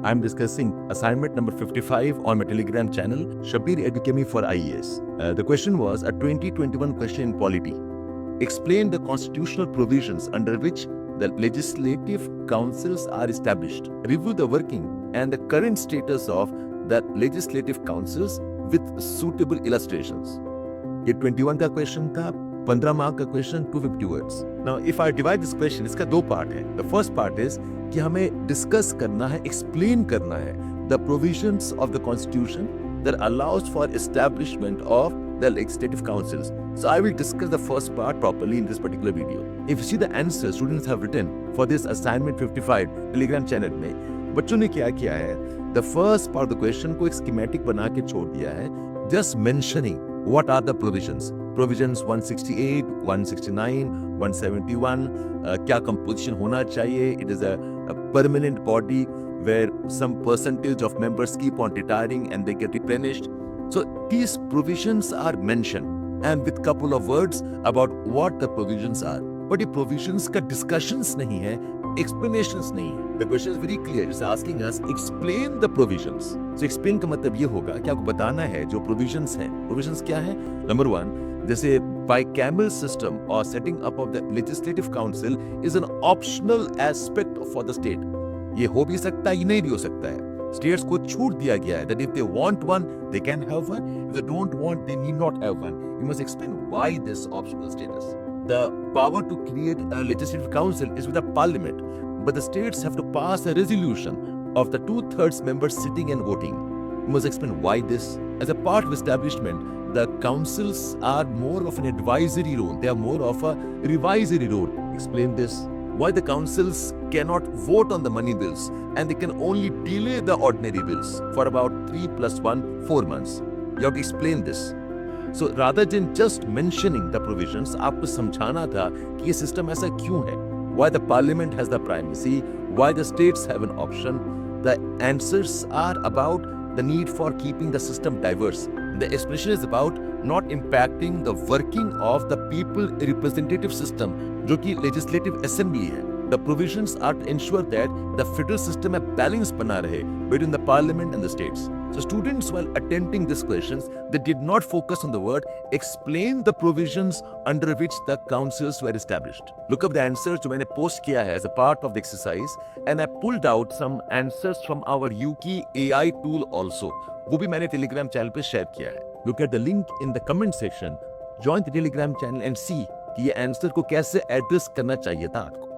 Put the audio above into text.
I'm discussing assignment number 55 on my Telegram channel, Shabir Educami for IES. The question was a 2021 question in polity. Explain the constitutional provisions under which the legislative councils are established. Review the working and the current status of the legislative councils with suitable illustrations. ये 21 का question था, 15 mark का question, 250 words. Now if I divide this question, इसका दो part है. The first part is कि हमें discuss करना है, एक्सप्लेन करना है the provisions of the constitution that allows for establishment of the legislative councils. So I will discuss the first part properly in this particular video. If you see the answers students have written for this assignment 55 Telegram channel में, बच्चों ने क्या किया है, the first part of the question को एक schematic बना के छोड़ दिया है, just mentioning what are the provisions. Provisions 168, 169, 171, क्या composition होना चाहिए. It is a permanent body where some percentage of members keep on retiring and they get replenished. So these provisions are mentioned and with couple of words about what the provisions are. But ये provisions का discussions नहीं है, explanations नहीं है. The question is very clear. It's asking us explain the provisions. So explain का मतलब ये होगा कि आपको बताना है जो provisions हैं. Provisions क्या है? Number one, जैसे bicameral system or setting up of the legislative council is an optional aspect for the state. ये हो भी सकता है, ये नहीं भी हो सकता है. States को छूट दिया गया है that if they want one, they can have one. If they don't want, they need not have one. You must explain why this optional status. The power to create a legislative council is with the parliament, but the states have to pass a resolution of the 2/3 members sitting and voting. You must explain why this. As a part of establishment, the councils are more of an advisory role. They are more of a revisory role. Explain this. Why the councils cannot vote on the money bills and they can only delay the ordinary bills for about 3 + 1, 4 months. You have to explain this. So rather than just mentioning the provisions, आपको समझाना था कि ये system ऐसा क्यों है. Why the parliament has the primacy, why the states have an option. The answers are about the need for keeping the system diverse. The explanation is about not impacting the working of the people representative system, जो कि legislative assembly है. The provisions are to ensure that the federal system में balance बना रहे between the parliament and the states. So students while attempting these questions, they did not focus on the word explain the provisions under which the councils were established. Look up the answers जो मैंने post किया है as a part of the exercise, and I pulled out some answers from our Yuki AI tool also. वो भी मैंने Telegram channel पे share किया है. Look at the link in the comment section. Join the Telegram channel and see कि ये answer को कैसे एड्रेस करना चाहिए था आपको.